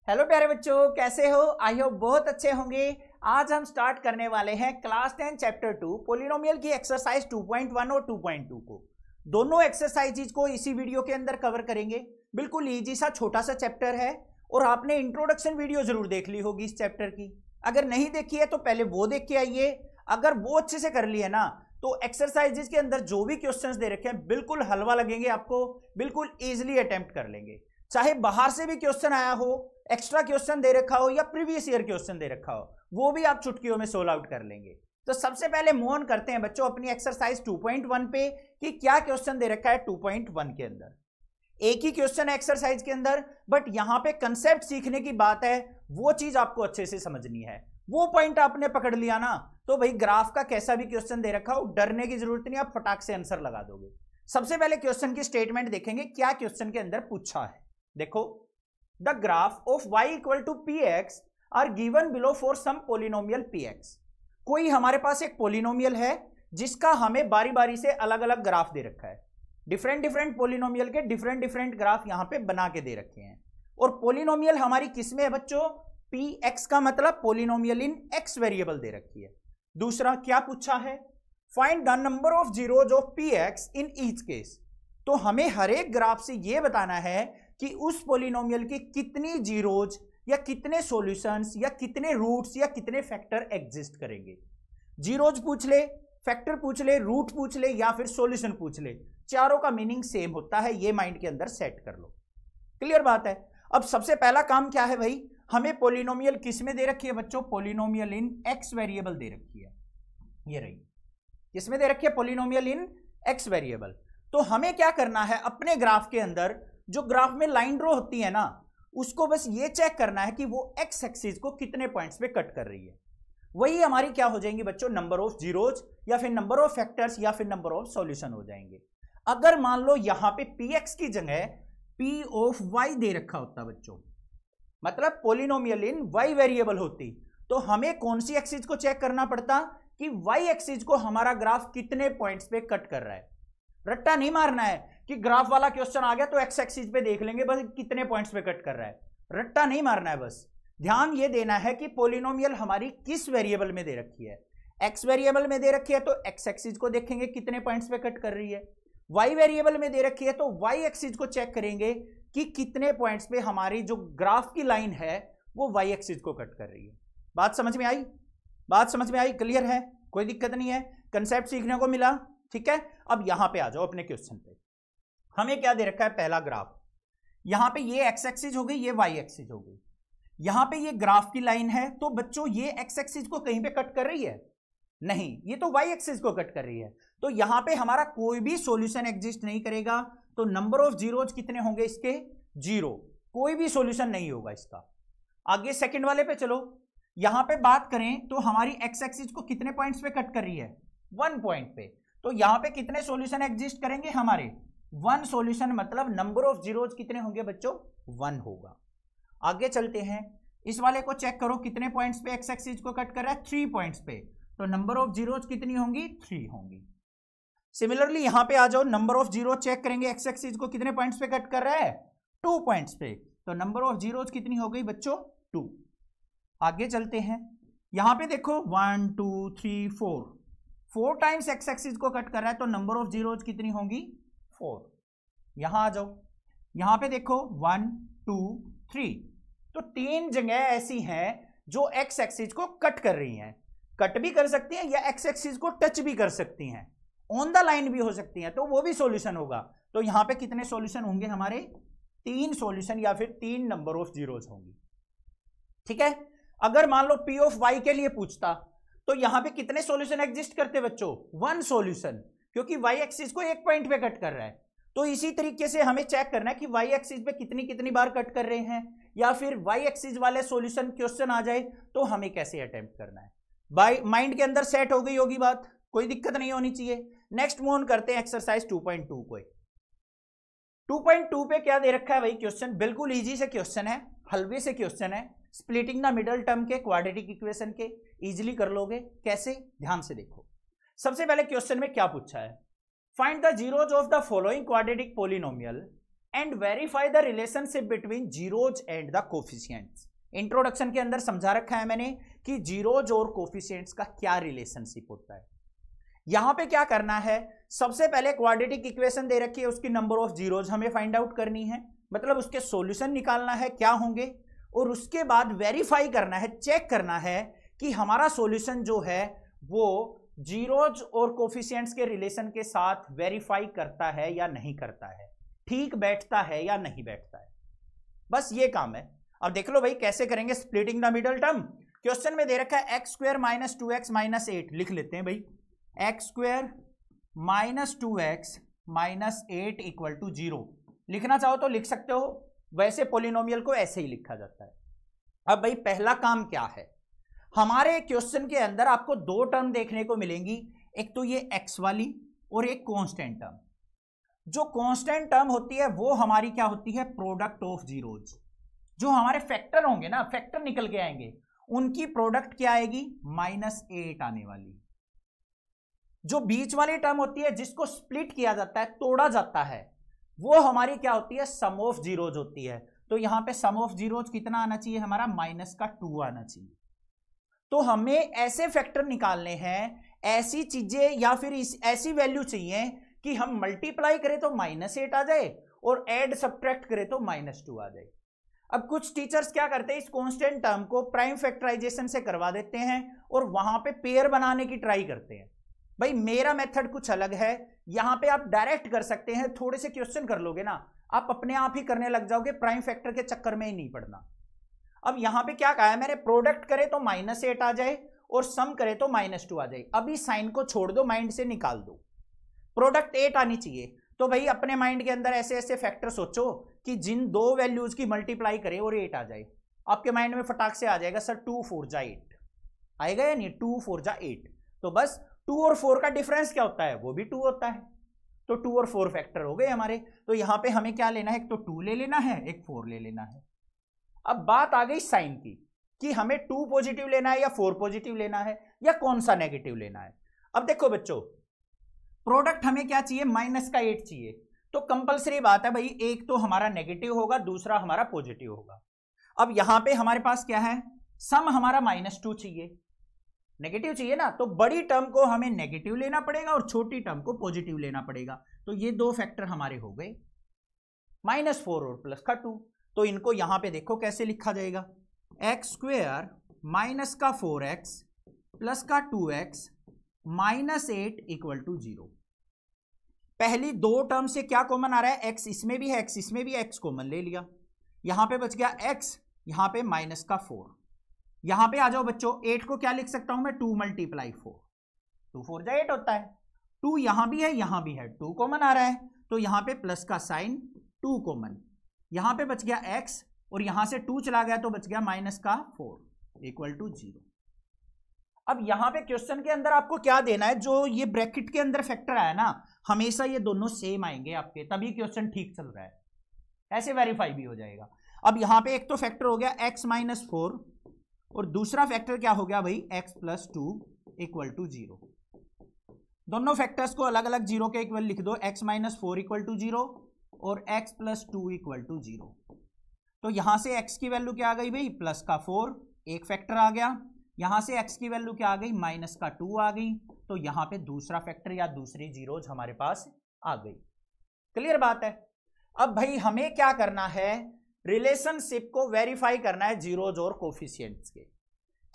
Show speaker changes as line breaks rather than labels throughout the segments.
Hello प्यारे बच्चों, कैसे हो? आई होप बहुत अच्छे होंगे। आज हम स्टार्ट करने वाले हैं क्लास 10 चैप्टर 2 पोलिनोमियल की एक्सरसाइज 2.1 और 2.2 को। दोनों एक्सरसाइजेज को इसी वीडियो के अंदर कवर करेंगे। बिल्कुल इजी सा छोटा सा चैप्टर है और आपने इंट्रोडक्शन वीडियो जरूर देख ली होगी इस चैप्टर की। अगर नहीं देखी है तो पहले वो देख के आइए। अगर वो अच्छे से कर ली है ना तो एक्सरसाइजेज के अंदर जो भी क्वेश्चंस दे रखे हैं बिल्कुल हलवा लगेंगे आपको, बिल्कुल इजीली अटेम्प्ट कर लेंगे। चाहे बाहर से भी क्वेश्चन आया हो, एक्स्ट्रा क्वेश्चन दे रखा हो या प्रीवियस ईयर क्वेश्चन दे रखा हो, वो भी आप चुटकियों में सोल्व आउट कर लेंगे। तो सबसे पहले मूव ऑन करते हैं बच्चों अपनी एक्सरसाइज 2.1 पे कि क्या क्वेश्चन दे रखा है 2.1 के अंदर। एक ही क्वेश्चन है एक्सरसाइज के अंदर, बट यहां पे कंसेप्ट सीखने की बात है, वो चीज आपको अच्छे से समझनी है। वो पॉइंट आपने पकड़ लिया ना तो भाई ग्राफ का कैसा भी क्वेश्चन दे रखा हो डरने की जरूरत नहीं, आप फटाक से आंसर लगा दोगे। सबसे पहले क्वेश्चन की स्टेटमेंट देखेंगे क्या क्वेश्चन के अंदर पूछा है। देखो, the graph of y equal to px are given below for some polynomial px। कोई हमारे पास एक पोलिनोमियल है जिसका हमें बारी बारी से अलग अलग ग्राफ दे रखा है। डिफरेंट डिफरेंट पोलिनोमियल के डिफरेंट डिफरेंट ग्राफ यहां पे बना के दे रखे हैं। और पोलिनोमियल हमारी किसमें है बच्चों? px का मतलब पोलिनोमियल इन x वेरिएबल दे रखी है। दूसरा क्या पूछा है? Find the number of zeros of px in each case. तो हमें हर एक ग्राफ से यह बताना है कि उस पोलिनोमियल की कितनी जीरोज या कितने सॉल्यूशंस या कितने रूट्स या कितने फैक्टर एग्जिस्ट करेंगे। जीरोज पूछ ले, फैक्टर पूछ ले, रूट पूछ ले या फिर सॉल्यूशन पूछ ले, चारों का मीनिंग सेम होता है। ये माइंड के अंदर सेट कर लो। क्लियर बात है। अब सबसे पहला काम क्या है भाई, हमें पोलिनोमियल किस में दे रखी है बच्चों? पोलिनोमियल इन एक्स वेरिएबल दे रखी है। ये रही, किसमें दे रखी है? पोलिनोमियल इन एक्स वेरिएबल। तो हमें क्या करना है, अपने ग्राफ के अंदर जो ग्राफ में लाइन ड्रॉ होती है ना, उसको बस ये चेक करना है कि वो एक्स एक्सिस को कितने पॉइंट्स पे कट कर रही है। वही हमारी क्या हो जाएंगी बच्चों? नंबर ऑफ जीरोज या फिर नंबर ऑफ फैक्टर्स या फिर नंबर ऑफ सॉल्यूशन हो जाएंगे। अगर मान लो यहां पे px की जगह p ऑफ y दे रखा होता बच्चों, मतलब पोलिनोमियल इन y वेरिएबल होती, तो हमें कौन सी एक्सिस को चेक करना पड़ता कि y एक्सिस को हमारा ग्राफ कितने पॉइंट्स पे कट कर रहा है। रट्टा नहीं मारना है कि ग्राफ वाला क्वेश्चन आ गया तो एक्स एक्सिस पे देख लेंगे बस कितने पॉइंट्स पे कट कर रहा है। रट्टा नहीं मारना है, बस ध्यान ये देना है कि पोलिनोमियल हमारी किस वेरिएबल में दे रखी है। एक्स वेरिएबल में दे रखी है तो एक्स एक्सिस को देखेंगे कितने पॉइंट्स पे कट कर रही है। वाई वेरिएबल में दे रखी है तो वाई एक्सिस को चेक करेंगे कि कितने पॉइंट्स पे हमारी जो ग्राफ की लाइन है वो वाई एक्सिस को कट कर रही है। बात समझ में आई? बात समझ में आई? क्लियर है? कोई दिक्कत नहीं है? कंसेप्ट सीखने को मिला? ठीक है। अब यहां पे आ जाओ अपने क्वेश्चन पे। हमें क्या दे रखा है? पहला ग्राफ, यहां पे ये एक्स एक्सिस हो गई, ये वाई एक्सिस हो गई। यहां पे ये ग्राफ की लाइन है तो बच्चों ये एक्स एक्सिस को कहीं पे कट कर रही है? नहीं, ये तो वाई एक्सिस को कट कर रही है। तो यहां पे हमारा कोई भी सॉल्यूशन एग्जिस्ट नहीं करेगा। तो नंबर ऑफ जीरोज कितने होंगे इसके? जीरो। कोई भी सॉल्यूशन नहीं होगा इसका। आगे सेकंड वाले पे चलो। यहां पे बात करें तो हमारी एक्स एक्सिस को कितने पॉइंट्स पे कट कर रही है? 1 पॉइंट पे। तो यहां पे कितने सॉल्यूशन एग्जिस्ट करेंगे हमारे? 1 सॉल्यूशन, मतलब नंबर ऑफ जीरोज कितने होंगे बच्चों? 1 होगा। आगे चलते हैं, इस वाले को चेक करो कितने पॉइंट्स पे एक्स एक्सिस को कट कर रहा है? 3 पॉइंट्स पे। तो नंबर ऑफ जीरोज कितनी होंगी? 3 होंगी। सिमिलरली यहां पे आ जाओ, नंबर ऑफ जीरो चेक करेंगे एक्स एक्सिस को कितने पॉइंट्स पे कट कर रहा है? 2 पॉइंट्स पे। तो नंबर ऑफ जीरोज कितनी हो गई बच्चों? 2। आगे चलते हैं, यहां पे देखो 1 2 3 4 टाइम्स एक्स एक्सिस को कट कर रहा है तो नंबर ऑफ जीरोज कितनी होंगी? 4। यहां आ जाओ, यहां पे देखो 1 2 3, तो 3 जगह ऐसी हैं जो एक्स एक्सिस को कट कर रही हैं। कट भी कर सकती हैं या एक्स एक्सिस को टच भी कर सकती हैं, ऑन द लाइन भी हो सकती हैं, तो वो भी सॉल्यूशन होगा। तो यहां पे कितने सॉल्यूशन होंगे हमारे? 3 सॉल्यूशन या फिर 3 नंबर ऑफ जीरोज होंगी। ठीक है। अगर मान लो पी ऑफ वाई के लिए पूछता तो यहां पे कितने सॉल्यूशन एग्जिस्ट करते बच्चों? 1 सॉल्यूशन, क्योंकि वाई एक्सिस को एक पॉइंट पे कट कर रहा है। तो इसी तरीके से हमें चेक करना है कि वाई एक्सिस पे कितनी कितनी बार कट कर रहे हैं, या फिर वाई एक्सिस वाले सॉल्यूशन क्वेश्चन आ जाए तो हमें कैसे अटेम्प्ट करना है। बाय माइंड के अंदर सेट हो गई होगी बात, कोई दिक्कत नहीं होनी चाहिए। नेक्स्ट मूव ऑन करते हैं एक्सरसाइज 2.2 को। 2.2 पे क्या दे रखा है भाई क्वेश्चन? बिल्कुल इजी से क्वेश्चन है, हलवे से क्वेश्चन है। स्प्लिटिंग द मिडल टर्म के क्वाड्रेटिक इक्वेशन के, इजीली कर लोगे। कैसे? ध्यान से देखो। सबसे पहले क्वेश्चन में क्या पूछा है? Find the zeros of the following quadratic polynomial and verify the relationship between zeros and the coefficients. Introduction के अंदर समझा रखा है मैंने कि जीरोज और कोफिशिएंट्स का क्या रिलेशनशिप होता है। यहां पे क्या करना है, सबसे पहले क्वाड्रेटिक इक्वेशन दे रखी है, उसकी नंबर ऑफ जीरोज हमें फाइंड आउट करनी है, मतलब उसके सॉल्यूशन निकालना है क्या होंगे, और उसके बाद वेरीफाई करना है, चेक करना है कि हमारा सॉल्यूशन जो है वो जीरोज और कोफिशिएंट्स के रिलेशन के साथ वेरीफाई करता है या नहीं करता है, ठीक बैठता है या नहीं बैठता है। बस ये काम है। अब देख लो भाई कैसे करेंगे splitting the middle term. Question में दे रखा है x square minus 2x minus 8, लिख लेते हैं भाई, x square minus 2x minus 8 equal to 0। लिखना चाहो तो लिख सकते हो, वैसे पोलिनोमियल को ऐसे ही लिखा जाता है। अब भाई पहला काम क्या है, हमारे क्वेश्चन के अंदर आपको दो टर्म देखने को मिलेंगी, एक तो ये x वाली और एक कांस्टेंट टर्म। जो कांस्टेंट टर्म होती है वो हमारी क्या होती है, प्रोडक्ट ऑफ जीरोज। जो हमारे फैक्टर होंगे ना, फैक्टर निकल के आएंगे, उनकी प्रोडक्ट क्या आएगी, -8 आने वाली। जो बीच वाली टर्म होती है जिसको स्प्लिट किया जाता है, तोड़ा जाता है, वो हमारी क्या होती है, सम ऑफ जीरोज होती है। तो यहां पे सम ऑफ जीरोज कितना आना चाहिए हमारा, -2 आना चाहिए। तो हमें ऐसे फैक्टर निकालने हैं, ऐसी चीजें या फिर ऐसी वैल्यू चाहिए कि हम मल्टीप्लाई करें तो -8 आ जाए और ऐड सब्ट्रैक्ट करें तो -2 आ जाए। अब कुछ टीचर्स क्या करते हैं, इस कांस्टेंट टर्म को प्राइम फैक्टराइजेशन से करवा देते हैं और वहां पे पेयर बनाने की ट्राई करते हैं। भाई मेरा मेथड कुछ अलग है, यहां पे आप डायरेक्ट कर सकते हैं, थोड़े से क्वेश्चन कर लोगे ना, आप अपने आप ही करने लग जाओगे, प्राइम फैक्टर के चक्कर में ही नहीं पड़ना। अब यहां पे क्या कहा है मैंने, प्रोडक्ट करे तो -8 आ जाए और सम करे तो -2 आ जाए। अभी साइन को छोड़ दो, माइंड से निकाल दो, प्रोडक्ट 8 आनी चाहिए। तो भाई अपने माइंड के अंदर ऐसे ऐसे फैक्टर सोचो कि जिन दो वैल्यूज की मल्टीप्लाई करे और 8 आ जाए। आपके माइंड में फटाक से आ जाएगा, सर 2 4 जा 8 आएगा या नहीं, 2 4 जा 8। तो बस 2 और 4 का डिफरेंस क्या होता है, वो भी 2 होता है। तो 2 और 4 फैक्टर हो गए हमारे। तो यहां पे हमें क्या लेना है, एक तो 2 ले लेना है, एक 4 ले लेना है। अब बात आ गई साइन की कि हमें 2 पॉजिटिव लेना है या 4 पॉजिटिव लेना है या कौन सा नेगेटिव लेना है। अब देखो बच्चों, प्रोडक्ट हमें क्या चाहिए, -8 चाहिए। तो कंपलसरी बात है भाई, एक तो हमारा नेगेटिव होगा, दूसरा हमारा पॉजिटिव होगा। अब यहां पे हमारे पास क्या है, सम हमारा -2 चाहिए, नेगेटिव चाहिए ना, तो बड़ी टर्म को हमें नेगेटिव लेना पड़ेगा और छोटी टर्म को पॉजिटिव लेना पड़ेगा। तो ये दो फैक्टर हमारे हो गए, -4 और +2। तो इनको यहां पे देखो कैसे लिखा जाएगा, एक्स स्क्वायर माइनस का 4x प्लस का 2x -8 इक्वल टू 0। पहली दो टर्म से क्या कॉमन आ रहा है, x इसमें भी है, x इसमें भी, x कॉमन ले लिया, यहां पे बच गया x, यहां पे -4। यहां पे आ जाओ बच्चों, 8 को क्या लिख सकता हूं मैं, 2 × 4, 2 4 जा 8 होता है। 2 यहां भी है, यहां भी है, 2 कॉमन आ रहा है, तो यहां पे प्लस का साइन, 2 कॉमन, यहां पे बच गया x और यहां से 2 चला गया तो बच गया -4 इक्वल टू 0। अब यहां पे क्वेश्चन के अंदर आपको क्या देना है, जो ये ब्रैकेट के अंदर फैक्टर आया ना, हमेशा ये दोनों सेम आएंगे आपके, तभी क्वेश्चन ठीक चल रहा है, ऐसे वेरीफाई भी हो जाएगा। अब यहां पे एक तो फैक्टर हो गया x -4 और दूसरा फैक्टर क्या हो गया भाई, x + 2 इक्वल टू 0। दोनों फैक्टर्स को अलग अलग 0 के इक्वल लिख दो, x -4 इक्वल टू 0 और x + 2 इक्वल टू 0। तो यहां से x की वैल्यू क्या आ गई भाई, +4, एक फैक्टर आ गया, यहां से x की वैल्यू क्या आ गई, -2 आ गई। तो यहां पे दूसरा फैक्टर या दूसरी जीरोज हमारे पास आ गई। क्लियर बात है। अब भाई हमें क्या करना है, रिलेशनशिप को वेरीफाई करना है जीरोज और कोफिशिएंट्स के।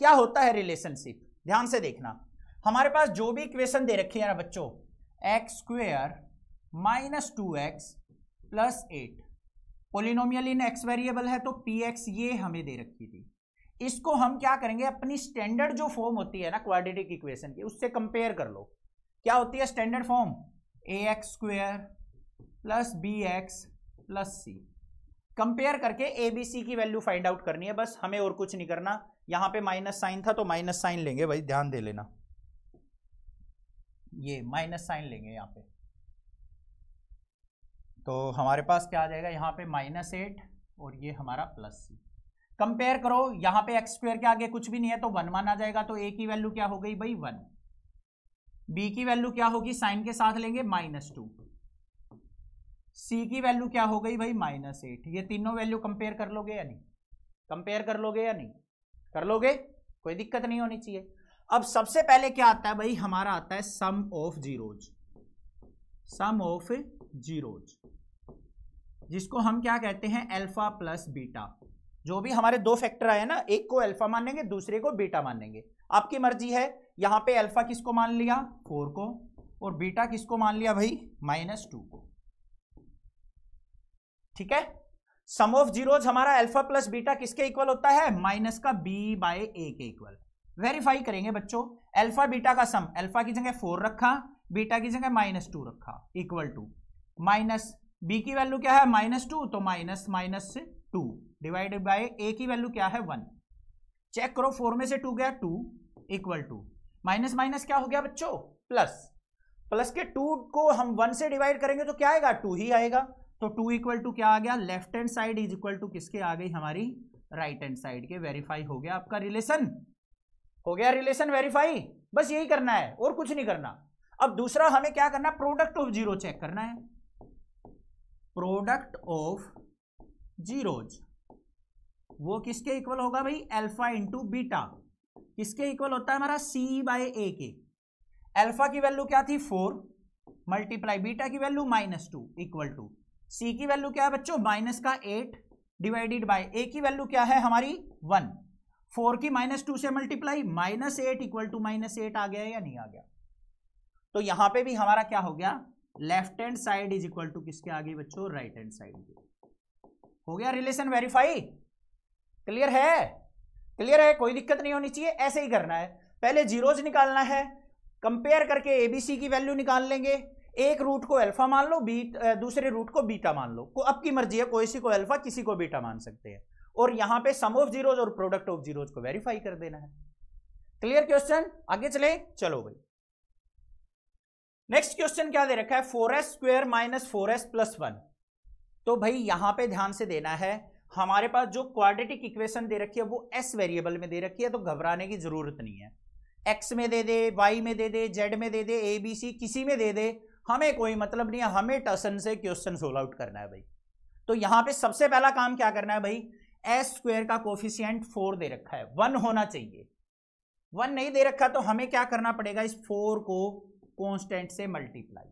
क्या होता है रिलेशनशिप, ध्यान से देखना। हमारे पास जो भी इक्वेशन दे रखी है ना बच्चों, x² - 2x + 8, पोलिनोमियल इन x वेरिएबल है तो px ये हमें दे रखी थी। इसको हम क्या करेंगे, अपनी स्टैंडर्ड जो फॉर्म होती है ना क्वाड्रेटिक इक्वेशन की, उससे कंपेयर कर लो। क्या होती है standard form, ax² + bx + c। Compare करके ए बी सी की वैल्यू फाइंड आउट करनी है, बस हमें और कुछ नहीं करना। यहां पे माइनस साइन था तो माइनस साइन लेंगे भाई, ध्यान दे लेना, ये माइनस साइन लेंगे यहां पे। तो हमारे पास क्या आ जाएगा, यहां पे -8 और ये हमारा +c। कंपेयर करो, यहां पे x² के आगे कुछ भी नहीं है तो 1 1 आ जाएगा, तो a की वैल्यू क्या हो गई भाई 1, b की वैल्यू क्या होगी, साइन के साथ लेंगे -2, सी की वैल्यू क्या हो गई भाई -8। ये तीनों वैल्यू कंपेयर कर लोगे या नहीं? कंपेयर कर लोगे या नहीं? कर लोगे, कोई दिक्कत नहीं होनी चाहिए। अब सबसे पहले क्या आता है भाई, हमारा आता है sum of zeros. Sum of zeros जिसको हम क्या कहते हैं, अल्फा प्लस बीटा। जो भी हमारे दो फैक्टर आए ना, एक को अल्फा मानेंगे, दूसरे को बीटा मानेंगे, आपकी मर्जी है। यहां पे अल्फा किसको मान लिया, 4 को, और बीटा किसको मान लिया भाई, -2 को। ठीक है, सम ऑफ जीरोज हमारा अल्फा प्लस बीटा किसके इक्वल होता है, माइनस का b/a के इक्वल। वेरीफाई करेंगे बच्चों, अल्फा बीटा का सम, अल्फा की जगह 4 रखा, बीटा की जगह -2 रखा, इक्वल टू माइनस b की वैल्यू क्या है -2, तो -2 डिवाइडेड बाय a की वैल्यू क्या है 1। चेक करो, 4 में से 2 गया 2, इक्वल टू माइनस माइनस क्या हो गया बच्चों, प्लस। प्लस के 2 को हम 1 से डिवाइड करेंगे तो क्या आएगा, 2 ही आएगा। तो 2 इक्वल टू क्या आ गया, left hand side is equal to किसके आ गई, हमारी राइट हैंड साइड के। वेरीफाई हो गया आपका रिलेशन, हो गया रिलेशन वेरीफाई। बस यही करना है और कुछ नहीं करना। अब दूसरा हमें क्या करना है, प्रोडक्ट ऑफ जीरो चेक करना है। प्रोडक्ट ऑफ जीरोज वो किसके इक्वल होगा भाई, अल्फा इंटू बीटा। किसके इक्वल होता है हमारा, c/a के। अल्फा की वैल्यू क्या थी 4 मल्टीप्लाई बीटा की वैल्यू -2 इक्वल टू सी की वैल्यू क्या है बच्चों, -8 डिवाइडेड बाय ए की वैल्यू क्या है हमारी 1। 4 की -2 से मल्टीप्लाई, -8 इक्वल टू -8 आ गया या नहीं आ गया। तो यहां पे भी हमारा क्या हो गया, left hand side is equal to किसके आ गई बच्चों, राइट हैंड साइड के। हो गया रिलेशन वेरीफाई। क्लियर है, क्लियर है, कोई दिक्कत नहीं होनी चाहिए। ऐसे ही करना है, पहले जीरोज निकालना है, कंपेयर करके एबीसी की वैल्यू निकाल लेंगे। एक रूट को अल्फा मान लो, दूसरे रूट को बीटा मान लो, अब की मर्जी है, कोई सी को अल्फा किसी को बीटा मान सकते हैं। और यहां पे सम ऑफ जीरोज और प्रोडक्ट ऑफ जीरोज को वेरीफाई कर देना है। क्लियर क्वेश्चन, आगे चले, चलो भाई। नेक्स्ट क्वेश्चन क्या दे रखा है, 4s² - 4s + 1। तो भाई यहां पे ध्यान से देना है, हमारे पास जो क्वाड्रेटिक इक्वेशन दे रखी है वो s वेरिएबल में दे रखी है, तो घबराने की जरूरत नहीं है। x में दे दे, y में दे दे, z में दे दे, ABC किसी में दे दे, हमें कोई मतलब नहीं है, हमें टसन से क्वेश्चन सोल्व आउट करना है भाई। तो यहां पे सबसे पहला काम क्या करना है भाई, s² का कोफिशिएंट 4 दे रखा है, 1 होना चाहिए। 1 नहीं दे रखा तो हमें क्या करना पड़ेगा, इस 4 को कांस्टेंट से मल्टीप्लाई।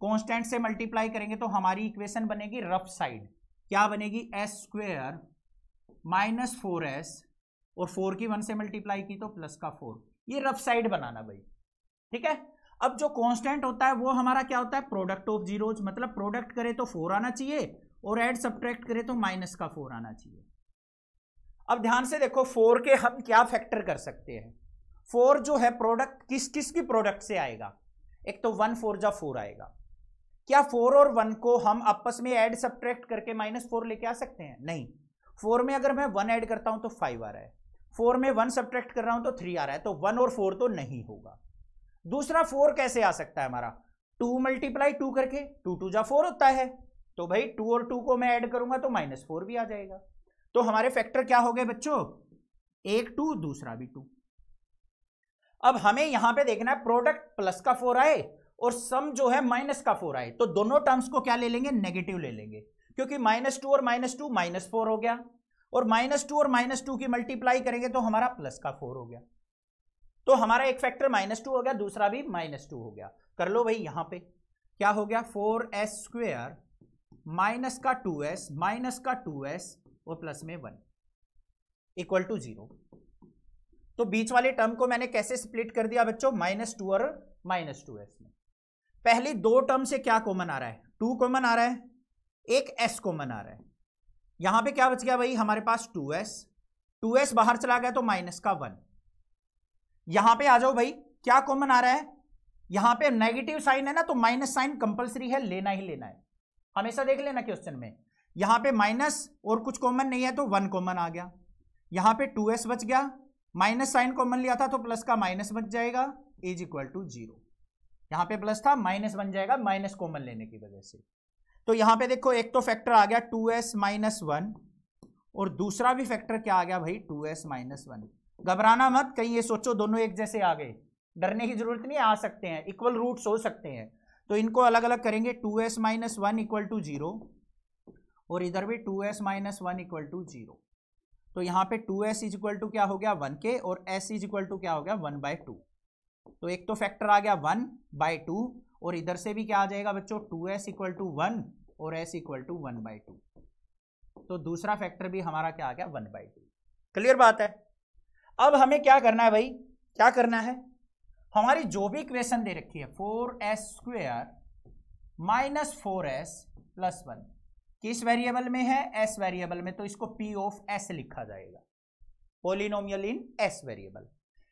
कांस्टेंट से मल्टीप्लाई करेंगे तो हमारी इक्वेशन बनेगी रफ साइड, क्या बनेगी, s² - 4s, और 4 की 1 से मल्टीप्लाई की तो प्लस का 4। ये रफ साइड बनाना भाई, ठीक है। अब जो कांस्टेंट होता है वो हमारा क्या होता है, प्रोडक्ट ऑफ जीरोज, मतलब प्रोडक्ट करे तो 4 आना चाहिए और ऐड सब्ट्रैक्ट करे तो -4 आना चाहिए। अब ध्यान से देखो, 4 के हम क्या फैक्टर कर सकते हैं। 4 जो है प्रोडक्ट किस किस की प्रोडक्ट से आएगा, एक तो 1 4 जा 4 आएगा। क्या 4 और 1 को हम आपस में ऐड सब्ट्रैक्ट करके -4 लेके आ सकते हैं, नहीं। 4 में अगर मैं 1 ऐड करता हूं तो 5 आ रहा है, 4 में 1 सब्ट्रैक्ट कर रहा हूं तो 3 आ रहा है, तो 1 और 4 तो नहीं होगा। दूसरा 4 कैसे आ सकता है हमारा, 2 × 2 करके, 2 2 जा 4 होता है, तो भाई 2 और 2 को मैं ऐड करूंगा तो -4 भी आ जाएगा। तो हमारे फैक्टर क्या हो गए बच्चों, एक 2 दूसरा भी 2। अब हमें यहां पे देखना है प्रोडक्ट प्लस का 4 आए और सम जो है माइनस का 4 आए, तो दोनों टर्म्स को क्या ले लेंगे, नेगेटिव ले लेंगे, क्योंकि -2 और -2 -4 हो गया, और -2 और -2 की मल्टीप्लाई करेंगे तो हमारा प्लस का 4 हो गया। तो हमारा एक फैक्टर -2 हो गया, दूसरा भी -2 हो गया। कर लो भाई, यहां पे क्या हो गया, 4s² माइनस का 2s माइनस का 2s और प्लस में 1 इक्वल टू 0। तो बीच वाले टर्म को मैंने कैसे स्प्लिट कर दिया बच्चों, -2 और -2s में। पहली दो टर्म से क्या कॉमन आ रहा है, 2 कॉमन आ रहा है, एक s कॉमन आ रहा है। यहां पे क्या बच गया भाई हमारे पास 2s बाहर चला गया तो -1। यहां पे आ जाओ भाई, क्या कॉमन आ रहा है, यहां पे नेगेटिव साइन है ना, तो माइनस साइन कंपलसरी है, लेना ही लेना है, हमेशा देख लेना क्वेश्चन में। यहां पे माइनस और कुछ कॉमन नहीं है तो 1 कॉमन आ गया, यहां पे 2s बच गया, माइनस साइन कॉमन लिया था तो प्लस का माइनस बच जाएगा, इज इक्वल टू 0। यहां पे प्लस था, माइनस बन जाएगा माइनस कॉमन लेने की वजह से। तो यहां पे देखो, एक तो फैक्टर आ गया 2s - 1 और दूसरा भी फैक्टर क्या आ गया भाई, 2s - 1। घबराना मत, कहीं ये सोचो दोनों एक जैसे आ गए, डरने की जरूरत नहीं, आ सकते हैं, इक्वल रूट्स हो सकते हैं। तो इनको अलग अलग करेंगे, 2s माइनस 1 इक्वल टू 0 और इधर भी 2s माइनस 1 इक्वल टू 0। तो यहाँ पे 2s इज इक्वल टू क्या हो गया 1 के, और s इज इक्वल टू क्या हो गया 1/2। तो एक तो फैक्टर आ गया 1/2 और इधर से भी क्या आ जाएगा बच्चों 2s इक्वल टू 1 और s इक्वल टू 1/2। तो दूसरा फैक्टर भी हमारा क्या आ गया 1/2। क्लियर बात है। अब हमें क्या करना है भाई, क्या करना है, हमारी जो भी इक्वेशन दे रखी है 4s² माइनस 4s प्लस 1 किस वेरिएबल में है, s वेरिएबल में, तो इसको p ऑफ s लिखा जाएगा, पॉलिनोमियल इन s वेरिएबल।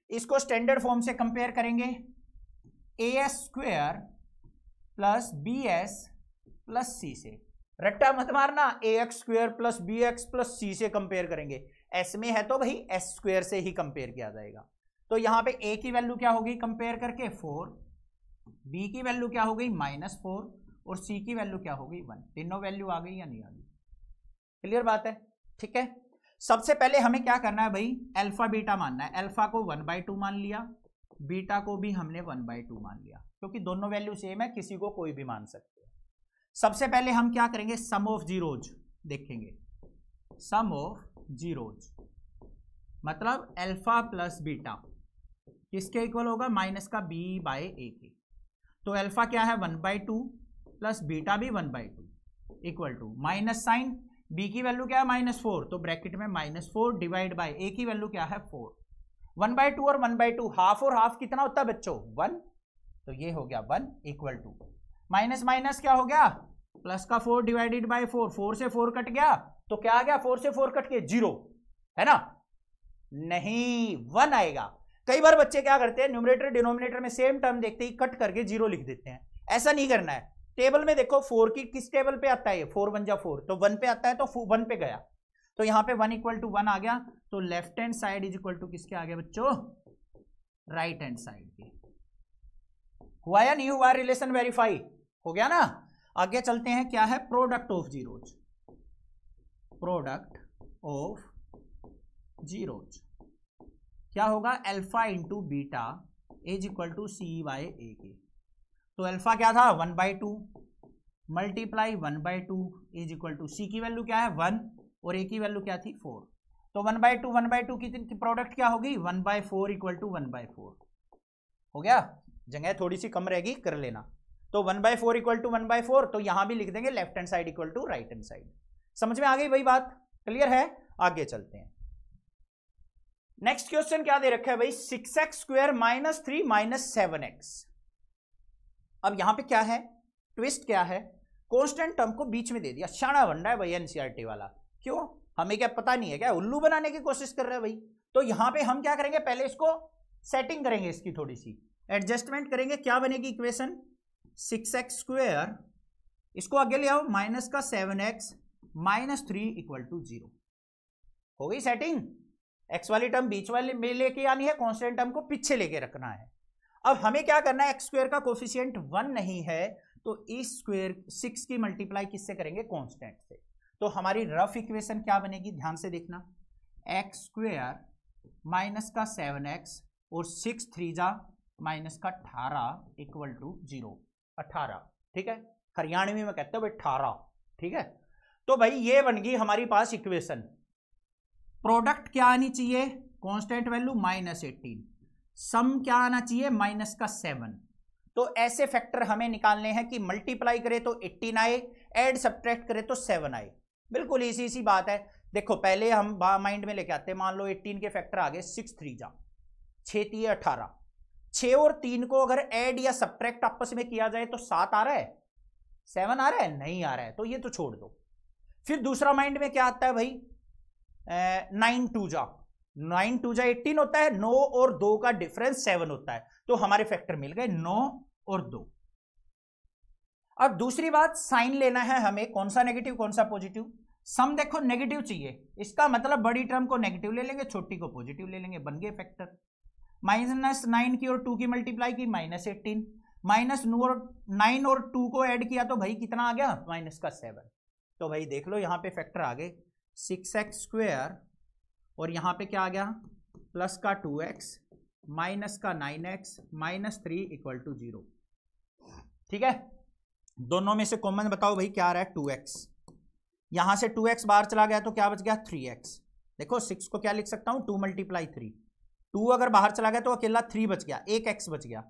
इसको स्टैंडर्ड फॉर्म से कंपेयर करेंगे, as² plus bs plus c से, रट्टा मत मारना, ax² plus bx plus c से कंपेयर करेंगे, s में है तो भाई s² से ही कंपेयर किया जाएगा। तो यहां पे a की वैल्यू क्या होगी कंपेयर करके 4, b की वैल्यू क्या हो गई -4 और c की वैल्यू क्या हो गई 1। तीनों वैल्यू आ गई या नहीं आ गई? क्लियर बात है, ठीक है। सबसे पहले हमें क्या करना है भाई, अल्फा बीटा मानना है। अल्फा को 1/2 मान लिया, बीटा को भी हमने 1/2 मान लिया, क्योंकि दोनों वैल्यू सेम है, किसी को कोई भी मान सकते हैं। सबसे पहले हम क्या करेंगे, सम ऑफ जीरोज देखेंगे। सम ऑफ जीरोज मतलब अल्फा प्लस बीटा किसके इक्वल होगा, माइनस का b/a के। तो अल्फा क्या है 1/2 प्लस बीटा भी 1/2 equal to minus sign, b की वैल्यू क्या है -4, तो ब्रैकेट में -4 डिवाइड बाय a की वैल्यू क्या है 4। 1/2 और 1/2 हाफ और हाफ कितना होता है बच्चों 1, तो ये हो गया 1 इक्वल टू माइनस माइनस क्या हो गया प्लस का 4 डिवाइडेड बाय 4, 4 से 4 कट गया तो क्या आ गया 4 से 4 कट के 0 है ना, नहीं 1 आएगा। कई बार बच्चे क्या करते हैं न्यूमरेटर डिनोमिनेटर में सेम टर्म देखते ही कट करके 0 लिख देते हैं, ऐसा नहीं करना है। टेबल में देखो 4 की किस टेबल पे आता है, 4 1 जा 4 तो 1 पे आता है, तो 1 पे गया, तो यहां पे 1 इक्वल टू 1 आ गया, तो left hand side is equal to किसके आ गया बच्चों, राइट हैंड साइड के। हुआ या नहीं हुआ, रिलेशन वेरीफाई हो गया ना। आगे चलते हैं, क्या है product of zeros, product of zeros क्या होगा, alpha into beta is equal to c/a के। तो अल्फा क्या था 1/2 multiply 1/2 is equal to c की वैल्यू क्या है 1 और a की वैल्यू क्या थी 4, तो 1/2 की प्रोडक्ट क्या होगी 1/4 इक्वल टू 1/4 हो गया। जगह थोड़ी सी कम रहेगी कर लेना, तो 1/4 इक्वल टू 1/4, तो यहां भी लिख देंगे left hand side equal to right hand side. समझ में आ गई भाई बात, क्लियर है। आगे चलते हैं, नेक्स्ट क्वेश्चन क्या दे रखा है भाई, 6x² माइनस 3 माइनस 7x। अब यहां पे क्या है, ट्विस्ट क्या है, कांस्टेंट टर्म को बीच में दे दिया, शाना बंडा है भाई एनसीईआरटी वाला। क्यों, हमें क्या पता नहीं है क्या, उल्लू बनाने की कोशिश कर रहे हैं भाई। तो यहां पे हम क्या करेंगे, पहले इसको सेटिंग करेंगे, इसकी थोड़ी सी एडजस्टमेंट करेंगे। क्या बनेगी इक्वेशन, 6x², इसको आगे ले आओ माइनस का 7x माइनस 3 इक्वल टू 0। हो गई सेटिंग, x वाली टर्म बीच वाले में लेके आनी है, कांस्टेंट टर्म को पीछे लेके रखना है। अब हमें क्या करना है, x² का कोफिशिएंट 1 नहीं है, तो इस स्क्वायर 6 की मल्टीप्लाई किससे करेंगे, कांस्टेंट से। तो हमारी रफ इक्वेशन क्या बनेगी, ध्यान से देखना, x² माइनस का 7x और 6 3 जा माइनस का 18 इक्वल टू 0, 18, ठीक है, हरियाणवी में कहते हैं भाई 18, ठीक है। तो भाई ये बन गई हमारी पास इक्वेशन। प्रोडक्ट क्या आनी चाहिए, कांस्टेंट वैल्यू -18, सम क्या आना चाहिए माइनस का 7। तो ऐसे फैक्टर हमें निकालने हैं कि मल्टीप्लाई करे तो 18 आए, ऐड सब्ट्रैक्ट करे तो 7 आए। बिल्कुल इसी सी बात है। देखो पहले हम माइंड में लेके आते हैं, मान लो 18 के फैक्टर आ गए 6 3 जा 6 3 18, 6 और 3 को अगर ऐड या सब्ट्रैक्ट आपस में किया जाए तो 7 आ रहा है, 7 आ रहा है, नहीं आ रहा है, तो ये तो छोड़ दो। फिर दूसरा माइंड में क्या आता है भाई, 9 2 जा 18 होता है, 9 और 2 का डिफरेंस 7 होता है, तो हमारे फैक्टर मिल गए 9 और 2। अब दूसरी बात, साइन लेना है हमें, कौन सा नेगेटिव कौन सा पॉजिटिव। सम देखो नेगेटिव चाहिए, इसका मतलब बड़ी टर्म को नेगेटिव ले लेंगे, छोटी को पॉजिटिव ले लेंगे, बन गए फैक्टर। -9 की और 2 की मल्टीप्लाई की -18, -9 और 2 को ऐड किया तो भाई कितना आ गया -7। तो भाई देख लो यहां पे फैक्टर आ गए 6x² और यहां पे क्या आ गया प्लस का 2x माइनस का 9x माइनस 3 इक्वल टू 0। ठीक है, दोनों में से कॉमन बताओ भाई क्या आ रहा है, 2x। यहां से 2x बाहर चला गया तो क्या बच गया, 3x। देखो 6 को क्या लिख सकता हूं, 2 × 3। 2 अगर बाहर चला गया तो अकेला 3 बच गया, एक x बच गया।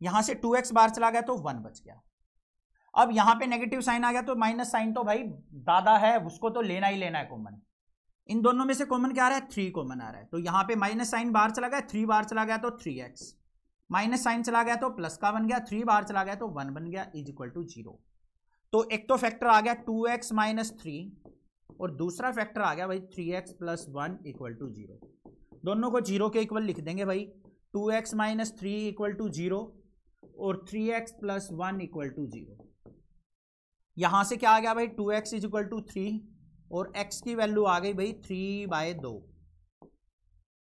यहां से 2x बाहर चला गया तो 1 बच गया। अब यहां पे नेगेटिव साइन आ गया तो माइनस साइन तो भाई दादा है, उसको तो लेना ही लेना है कॉमन। इन दोनों में से कॉमन क्या आ रहा है, 3 कॉमन आ रहा है। तो यहां पे माइनस साइन बाहर चला गया, 3 बाहर चला गया तो 3x, माइनस साइन चला गया तो प्लस का बन गया, 3 बाहर चला गया तो 1 बन गया, इज इक्वल टू 0। तो एक तो फैक्टर आ गया 2x - 3 और दूसरा फैक्टर आ गया भाई 3x + 1 = 0। दोनों को 0 के इक्वल लिख देंगे भाई, 2x - 3 = 0 और 3x + 1 = 0। यहां से क्या आ गया भाई, 2x = 3 और x की वैल्यू आ गई भाई 3/2,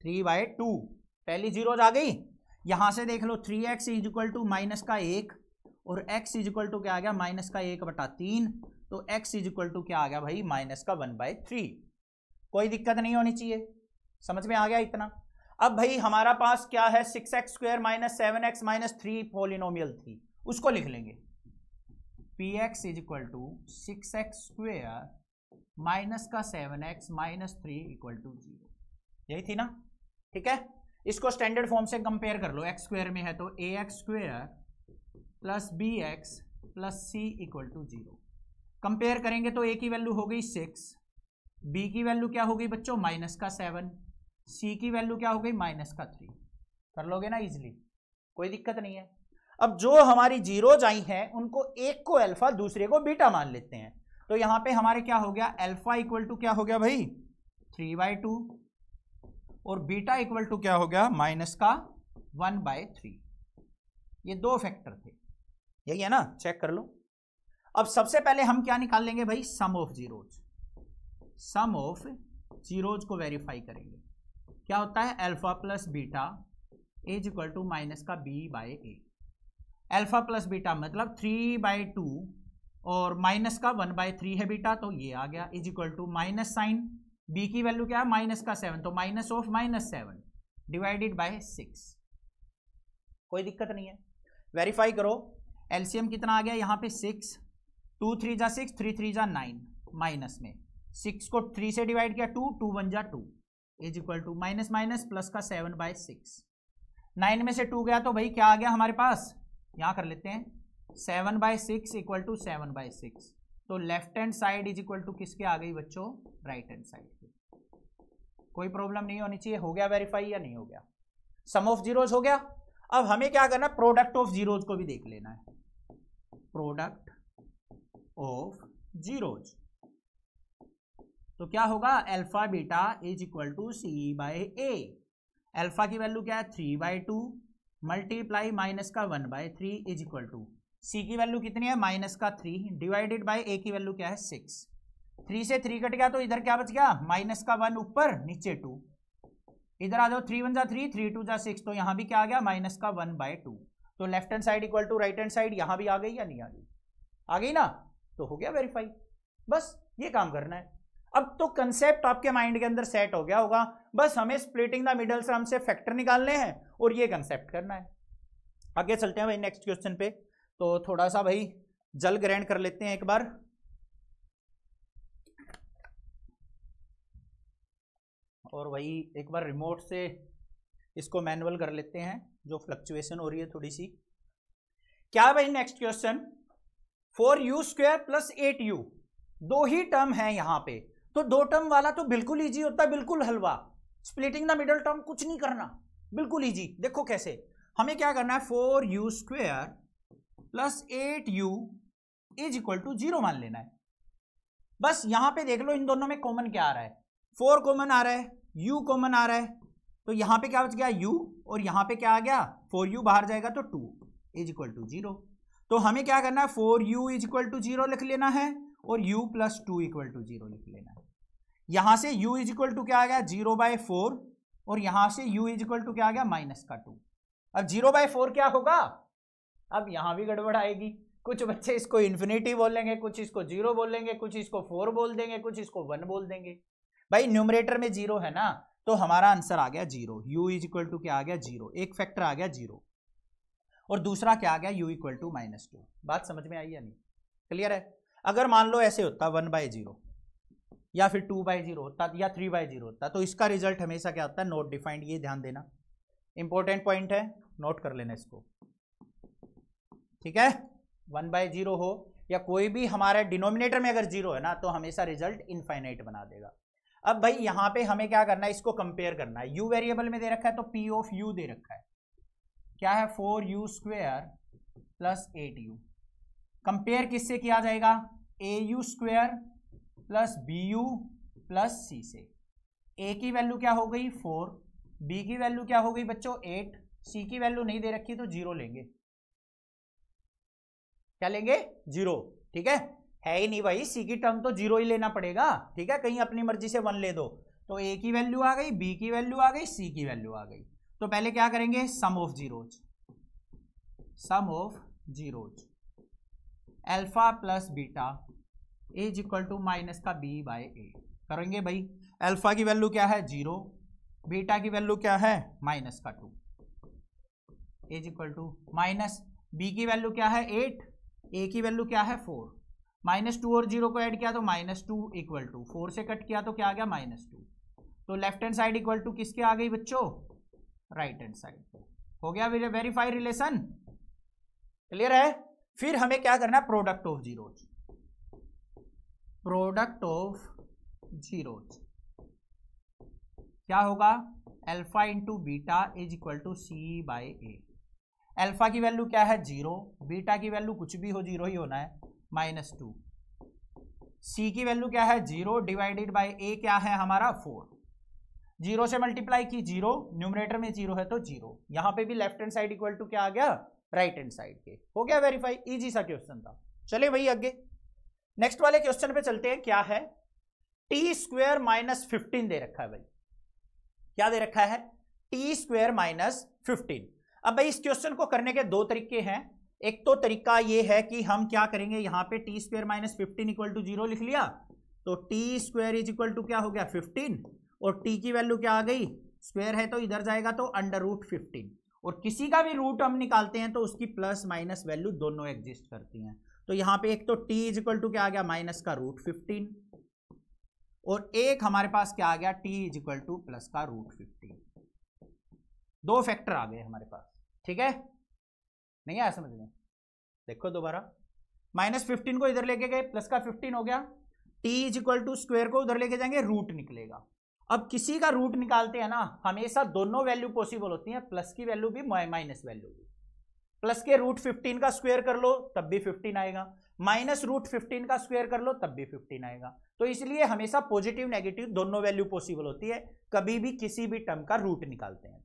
3/2 पहली जीरोज आ गई। यहां से देख लो 3x = -1 और x = क्या आ गया, -1/3। तो x = क्या आ गया भाई, -1/3। कोई दिक्कत नहीं होनी चाहिए, समझ में आ गया इतना। अब भाई हमारा पास क्या है, 6x² - 7x - 3 पॉलिनोमियल थी, उसको लिख लेंगे। px = 6x² - 7x - 3 = 0। यही थी ना, ठीक है। इसको स्टैंडर्ड फॉर्म से कंपेयर कर लो, x² में है तो ax² + bx + c = 0। कंपेयर करेंगे तो a की वैल्यू हो गई 6, b की वैल्यू क्या हो गई बच्चों, -7, c की वैल्यू क्या हो गई, -3। कर लोगे ना इजिली, कोई दिक्कत नहीं है। अब जो हमारी जीरोज आई हैं उनको एक को अल्फा दूसरे को बीटा मान लेते हैं। तो यहां पे हमारे क्या हो गया, अल्फा = क्या हो गया भाई 3/2 और बीटा = क्या हो गया, -1/3। ये दो फैक्टर थे, यही है ना, चेक कर लो। अब सबसे पहले हम क्या निकाल लेंगे भाई, sum of zeros. Sum of zeros को वेरीफाई करेंगे। क्या होता है, alpha plus beta is equal to -b/a। Alpha plus beta मतलब 3/2 और -1/3 है बीटा, तो ये आ गया, is equal to minus sign, b की वैल्यू क्या है, -7, तो -7 डिवाइडेड बाय 6। कोई दिक्कत नहीं है, वेरीफाई करो। एलसीएम कितना आ गया यहाँ पे 6, 2 3 जा 6, 3 3 जा 9, माइनस में 6 को 3 से डिवाइड किया 2, 2 1 जा 2 is equal to minus minus plus का 7/6। 9 में से 2 गया तो भाई क्या आ गया हमारे पास, यहाँ कर लेते हैं 7/6 = 7/6। तो left hand side is equal to किसके आ गई बच्चों, राइट हैंड साइड के। कोई प्रॉब्लम नहीं होनी चाहिए। हो गया वेरीफाई या नहीं हो गया, सम ऑफ जीरोज हो गया। अब हमें क्या करना है, प्रोडक्ट ऑफ जीरोज को भी देख लेना है। प्रोडक्ट ऑफ जीरोज तो क्या होगा, alpha beta is equal to c/a। Alpha की वैल्यू क्या है 3/2 multiply -1/3 is equal to C की वैल्यू कितनी है, -3 डिवाइडेड बाय ए की वैल्यू क्या है 6। 3 से 3 कट गया तो इधर क्या बच गया, -1 ऊपर नीचे 2। इधर आ जाओ 3 1 जा 3, 3 2 जा 6, तो यहां भी क्या आ गया -1/2। तो left hand side equal to right hand side, यहां भी आ गई या नहीं आ गई, आ गई ना, तो हो गया वेरीफाई। बस ये काम करना है। अब तो कंसेप्ट आपके माइंड के अंदर सेट हो गया होगा, बस हमें स्प्लिटिंग द मिडल सम से फैक्टर निकालने हैं और ये कंसेप्ट करना है। आगे चलते हैं भाई नेक्स्ट क्वेश्चन पे। तो थोड़ा सा भाई जल ग्रहण कर लेते हैं एक बार। और भाई एक बार रिमोट से इसको मैनुअल कर लेते हैं, जो फ्लक्चुएशन हो रही है थोड़ी सी। क्या भाई नेक्स्ट क्वेश्चन, 4u² + 8u, दो ही टर्म है यहां पे, तो दो टर्म वाला तो बिल्कुल इजी होता है, बिल्कुल हलवा। स्प्लिटिंग द मिडल टर्म कुछ नहीं करना, बिल्कुल इजी। देखो कैसे, हमें क्या करना है, 4u² + 8u is equal to 0 मान लेना है। बस यहां पे देख लो इन दोनों में कॉमन क्या आ रहा है, 4 कॉमन आ रहा है, u कॉमन आ रहा है, तो यहां पे क्या बच गया u और यहां पे क्या आ गया 4u, बाहर जाएगा तो 2 इज इक्वल टू 0। तो हमें क्या करना है, 4u इज इक्वल टू 0 लिख लेना है और u + 2 = 0 लिख लेना है। यहां से u इज इक्वल टू क्या आ गया 0/4 और यहां से u इज इक्वल टू क्या आ गया -2। अब 0/4 क्या होगा, अब यहां भी गड़बड़ आएगी। कुछ बच्चे इसको इन्फिनिटी बोलेंगे, कुछ इसको 0 बोलेंगे, कुछ इसको 4 बोल देंगे, कुछ इसको 1 बोल देंगे। भाई न्यूमरेटर में 0 है ना, तो हमारा आंसर आ गया 0। u इज इक्वल टू क्या आ गया 0, एक फैक्टर आ गया 0। और दूसरा क्या आ गया u इक्वल टू -2। बात समझ में आई या नहीं? क्लियर है? अगर मान लो ऐसे होता 1/0 या फिर 2/0 होता या 3/0 होता तो इसका रिजल्ट हमेशा क्या होता है? Not defined. ये ध्यान देना, इंपॉर्टेंट पॉइंट है, नोट कर लेना इसको, ठीक है? 1/0 हो या कोई भी हमारे डिनोमिनेटर में अगर 0 है ना तो हमेशा रिजल्ट इनफाइनाइट बना देगा। अब भाई यहां पे हमें क्या करना है? इसको कंपेयर करना है। u वेरिएबल में दे रखा है तो p ऑफ u दे रखा है, क्या है? 4u² plus 8u। कंपेयर किससे किया जाएगा? au² plus bu plus c से। a की वैल्यू क्या हो गई? 4, b की वैल्यू क्या हो गई बच्चों? 8, c की वैल्यू नहीं दे रखी तो 0 लेंगे। क्या लेंगे? 0, ठीक है ही नहीं भाई, सी की टर्म तो 0 ही लेना पड़ेगा, ठीक है? कहीं अपनी मर्जी से 1 ले दो तो a की वैल्यू आ गई, b की वैल्यू आ गई, c की वैल्यू आ गई। तो पहले क्या करेंगे? Sum of zeros, sum of zeros alpha plus beta is equal to minus का b/a करेंगे भाई। अल्फा की वैल्यू क्या है? 0, बीटा की वैल्यू क्या है? माइनस का 2 is equal to minus, b की वैल्यू क्या है? 8, a की वैल्यू क्या है? 4, -2 और 0 को ऐड किया तो -2 इक्वल टू 4 से कट किया तो क्या आ गया? -2। तो left hand side equal to किसके आ गई बच्चों? Right hand side. हो गया वेरीफाई रिलेशन, क्लियर है? फिर हमें क्या करना है? Product of zeros, product of zeros क्या होगा? Alpha into beta is equal to c/a। Alpha की वैल्यू क्या है? 0, बीटा की वैल्यू कुछ भी हो 0 ही होना है, -2, c की वैल्यू क्या है? 0 डिवाइडेड बाय a क्या है हमारा? 4। 0 से मल्टीप्लाई की 0, न्यूमरेटर में 0 है तो 0। यहां पे भी left hand side equal to क्या आ गया? राइट हैंड साइड के। हो गया वेरीफाई, इजी सा क्वेश्चन था। चलिए भाई आगे नेक्स्ट वाले क्वेश्चन पे चलते हैं। क्या है? t² -15 दे रखा है भाई। क्या दे रखा है? t² -15। अब भाई इस क्वेश्चन को करने के दो तरीके हैं। एक तो तरीका ये है कि हम क्या करेंगे, यहां पे t² -15 इक्वल टू 0 लिख लिया तो t² इज इक्वल टू क्या हो गया? 15, और t की वैल्यू क्या आ गई? स्क्वायर है तो इधर जाएगा तो √15, और किसी का भी रूट हम निकालते हैं तो उसकी प्लस माइनस वैल्यू दोनों एग्जिस्ट करती हैं। तो यहां पे एक तो t इज इक्वल टू क्या आ गया? माइनस का √15, और एक हमारे पास क्या आ गया? t is equal two plus का √15। दो फैक्टर आ गए हमारे पास, ठीक है? नहीं आया समझ में? देखो दोबारा, -15 को इधर लेके गए, प्लस का 15 हो गया, t is equal to square को उधर लेके जाएंगे, रूट निकलेगा। अब किसी का रूट निकालते हैं ना, हमेशा दोनों वैल्यू पॉसिबल होती है, प्लस की वैल्यू भी माइनस वैल्यू भी। प्लस के √15 का स्क्वायर कर लो तब भी 15 आएगा, माइनस √15 का स्क्वायर कर लो तब भी 15 आएगा। तो इसलिए हमेशा पॉजिटिव नेगेटिव दोनों वैल्यू पॉसिबल होती है, कभी भी किसी भी टर्म का रूट निकालते हैं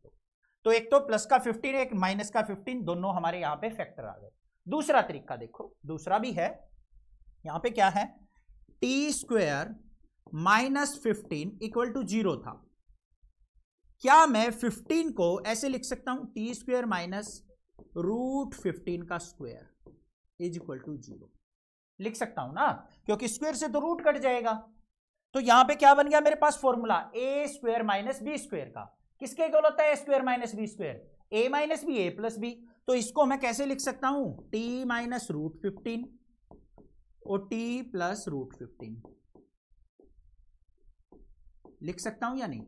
तो एक तो प्लस का 15, एक माइनस का 15, दोनों हमारे यहां पे फैक्टर आ गए। दूसरा तरीका देखो, दूसरा भी है। यहां पे क्या है? t² -15 इक्वल टू 0 था। क्या मैं 15 को ऐसे लिख सकता हूं? t² -√15 का स्क्वायर इज इक्वल टू 0 लिख सकता हूं ना, क्योंकि स्क्वायर से तो रूट कट जाएगा। तो यहां पे क्या बन गया मेरे पास फॉर्मूला? a² - b² का। किसके इक्वल होता है a² - b²? a - b a + b। तो इसको मैं कैसे लिख सकता हूं? t -√15 और t + √15 लिख सकता हूं या नहीं?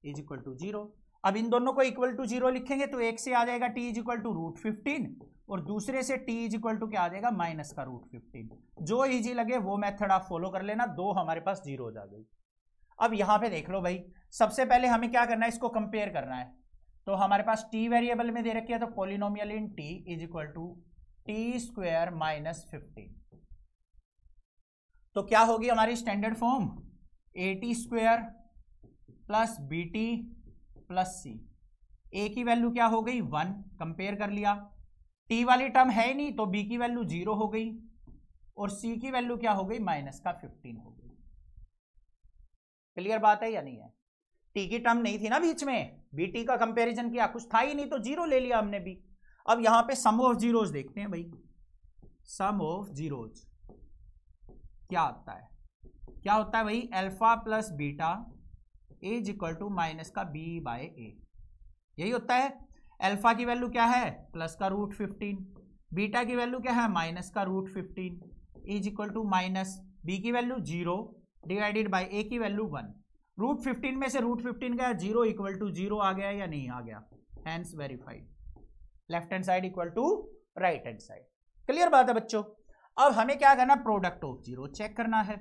Is equal to 0। अब इन दोनों को इक्वल टू 0 लिखेंगे तो एक से आ जाएगा t इज इक्वल टू √15 और दूसरे से t इज इक्वल टू क्या आ जाएगा? माइनस का √15। जो इजी लगे वो मेथड आप फॉलो कर लेना। दो हमारे पास जीरोज आ गई। अब यहां पे देख लो भाई, सबसे पहले हमें क्या करना है? इसको कंपेयर करना है। तो हमारे पास t वेरिएबल में दे रखी है तो polynomial in t is equal to t² -15। तो क्या होगी हमारी standard form? at² plus bt plus c। a की वैल्यू क्या हो गई? 1, कंपेयर कर लिया। t वाली टर्म है ही नहीं तो b की वैल्यू 0 हो गई और c की वैल्यू क्या हो गई? माइनस का 15 हो गई। क्लियर बात है या नहीं है? t की टर्म नहीं थी ना बीच में, bt का कंपैरिजन किया, कुछ था ही नहीं तो 0 ले लिया हमने भी। अब यहां पे सम ऑफ जीरोज देखते हैं भाई। सम ऑफ जीरोज क्या होता है? क्या होता है भाई? Alpha plus beta is equal to minus का b/a, यही होता है। अल्फा की वैल्यू क्या है प्लस का रूट 15, बीटा की वैल्यू क्या है माइनस का root 15 is equal to minus B की वैल्यू 0 डिवाइडेड बाय ए की वैल्यू 1। रूट 15 में से रूट 15 गया 0 इक्वल टू 0 आ गया या नहीं आ गया, hence verified. Left hand side equal to right hand side. Clear बात है बच्चों। अब हमें क्या करना, प्रोडक्ट ऑफ जीरो चेक करना है।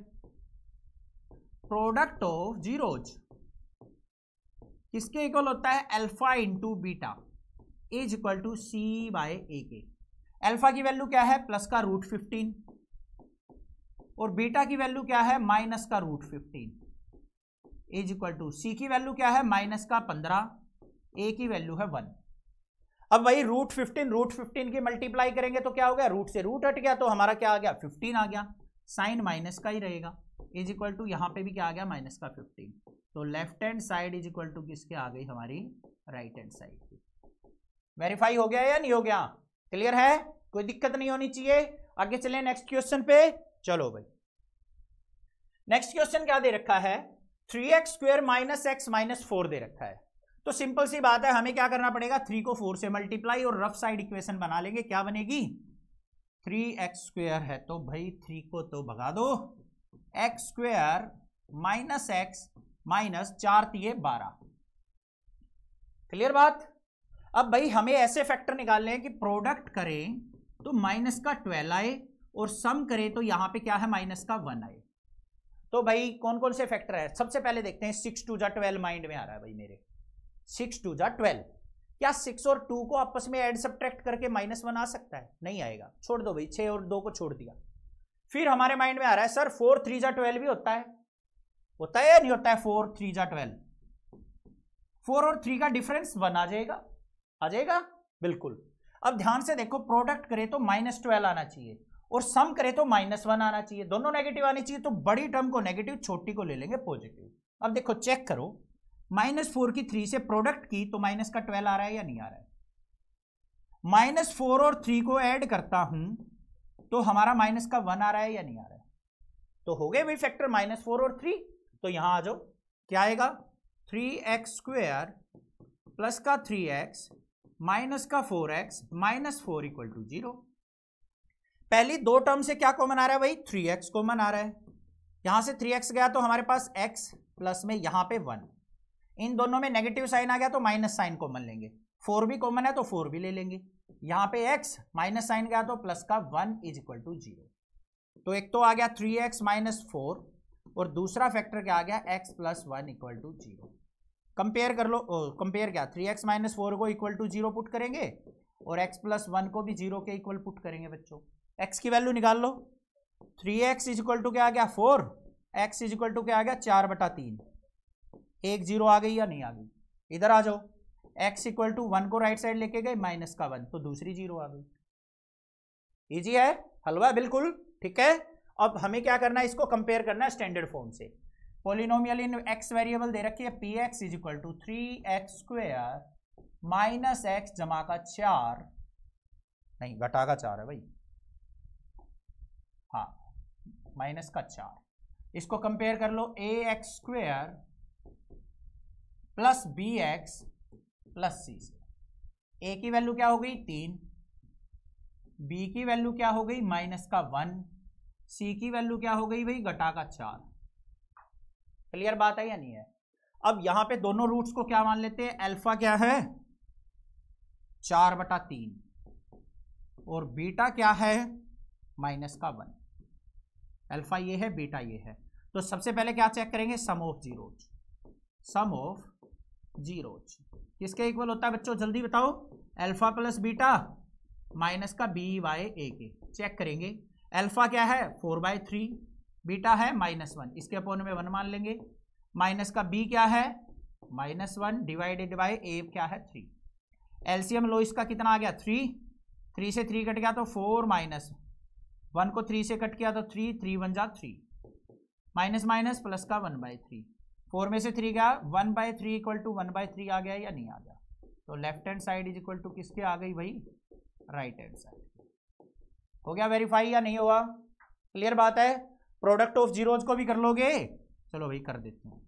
प्रोडक्ट ऑफ जीरोज किसके इक्वल होता है, alpha into beta is equal to C by A के। अल्फा की वैल्यू क्या है प्लस का रूट 15 और बीटा की वैल्यू क्या है माइनस का root 15 is equal to C की वैल्यू क्या है माइनस का 15, ए की वैल्यू है 1। अब वही रूट 15 की मल्टीप्लाई करेंगे तो क्या हो गया, रूट से रूट हट गया तो हमारा क्या आ गया 15 आ गया, साइन माइनस का ही रहेगा इज इक्वल टू यहां पे भी क्या आ गया माइनस का 15। तो left hand side is equal to किसके आ गई हमारी राइट हैंड साइड की। वेरीफाई हो गया या नहीं हो गया, क्लियर है, कोई दिक्कत नहीं होनी चाहिए। आगे चले नेक्स्ट क्वेश्चन पे। चलो भाई नेक्स्ट क्वेश्चन क्या दे रखा है, 3x square minus x minus 4 दे रखा है। तो सिंपल सी बात है, हमें क्या करना पड़ेगा 3 को 4 से मल्टीप्लाई और रफ साइड इक्वेशन बना लेंगे। क्या बनेगी, 3x स्क्वायर है तो भाई 3 को तो भगा दो, x square minus x minus 4 तिये 12। Clear बात। अब भाई हमें ऐसे फैक्टर निकालने हैं कि प्रोडक्ट करें तो माइनस का 12 आए और सम करें तो यहां पे क्या है माइनस का 1 आए। तो भाई कौन कौन से फैक्टर है, सबसे पहले देखते हैं 6 2 जा 12 माइंड में आ रहा है भाई मेरे, 6 2 जा 12। क्या 6 और 2 को आपस में ऐड सब्ट्रैक्ट करके माइनस 1 आ सकता है, नहीं आएगा, छोड़ दो भाई, 6 और 2 को छोड़ दिया। फिर हमारे माइंड में आ रहा है सर 4 3 जा 12 भी होता है या नहीं होता है, 4 3 जा 12, 4 और 3 का डिफरेंस 1 आ जाएगा बिल्कुल। अब ध्यान से देखो, प्रोडक्ट करे तो -12 आना चाहिए और सम करे तो -1 आना चाहिए, दोनों नेगेटिव आनी चाहिए। तो बड़ी टर्म को नेगेटिव, छोटी को ले लेंगे पॉजिटिव। अब देखो चेक करो, -4 की 3 से प्रोडक्ट की तो माइनस का 12 आ रहा है या नहीं आ रहा है। -4 और 3 को ऐड करता हूं तो हमारा माइनस का 1 आ रहा है या नहीं आ रहा है। तो हो गए भाई फैक्टर -4 और 3। तो यहां आ जाओ, क्या आएगा 3x स्क्वायर प्लस का 3x माइनस का 4x माइनस 4 इक्वल टू 0। पहली दो टर्म से क्या कॉमन आ रहा है भाई, 3x कॉमन आ रहा है। यहां से 3x गया तो हमारे पास x प्लस में यहां पे 1, इन दोनों में नेगेटिव साइन आ गया तो माइनस साइन कॉमन लेंगे। 4 भी कॉमन है तो 4 भी ले लेंगे। यहां पे x माइनस साइन गया तो प्लस का 1 इज इक्वल टू 0। तो एक तो आ गया 3x माइनस 4 और दूसरा फैक्टर क्या आ गया x plus 1 equal to 0। Compare कर लो, कंपेयर क्या, 3x माइनस 4 को इक्वल टू 0 पुट करेंगे और x प्लस 1 को भी 0 के इक्वल पुट करेंगे बच्चों। x की वैल्यू निकाल लो, 3x इज इक्वल टू क्या आ गया 4, x इज इक्वल टू क्या आ गया 4/3, एक 0 आ गई या नहीं आ गई। इधर आ जाओ, x इक्वल टू 1 को राइट साइड लेके गए माइनस का 1 तो दूसरी 0 आ गई। इजी है, हलवा बिल्कुल ठीक है। अब हमें क्या करना है, इसको कंपेयर करना है स्टैंडर्ड फॉर्म से। पॉलिनोमियल इन x वेरिएबल दे रखी है, px is equal to 3x square minus x जमा का 4, नहीं घटा का 4 है भाई, हाँ माइनस का 4। इसको कंपेयर कर लो, ax square plus bx plus c से। a की वैल्यू क्या हो गई 3, b की वैल्यू क्या हो गई माइनस का 1, c की वैल्यू क्या हो गई भाई घटा का 4। क्लियर बात है या नहीं है। अब यहां पे दोनों रूट्स को क्या मान लेते हैं, अल्फा क्या है 4/3 और बीटा क्या है माइनस का 1। अल्फा ये है, बीटा ये है। तो सबसे पहले क्या चेक करेंगे, sum of zeros. Sum of zeros किसके इक्वल होता है बच्चों, जल्दी बताओ, अल्फा प्लस बीटा माइनस का b/a के। चेक करेंगे, अल्फा क्या है 4/3, बीटा है -1, इसके अपोन में 1 मान लेंगे। माइनस का b क्या है -1 डिवाइडेड बाय a क्या है 3। एलसीएम लो, इसका कितना आ गया 3 से 3 कट गया तो 4 माइनस 1 को 3 से कट किया तो 3 1 जा 3 माइनस माइनस प्लस का 1/3, 4 में से 3 गया 1/3 इक्वल टू 1/3 आ गया या नहीं आ गया। तो left hand side is equal to किसके आ गई भाई, राइट हैंड साइड। हो गया वेरीफाई या नहीं हुआ, क्लियर बात है। प्रोडक्ट ऑफ जीरोज को भी कर लोगे, चलो भाई कर देते हैं।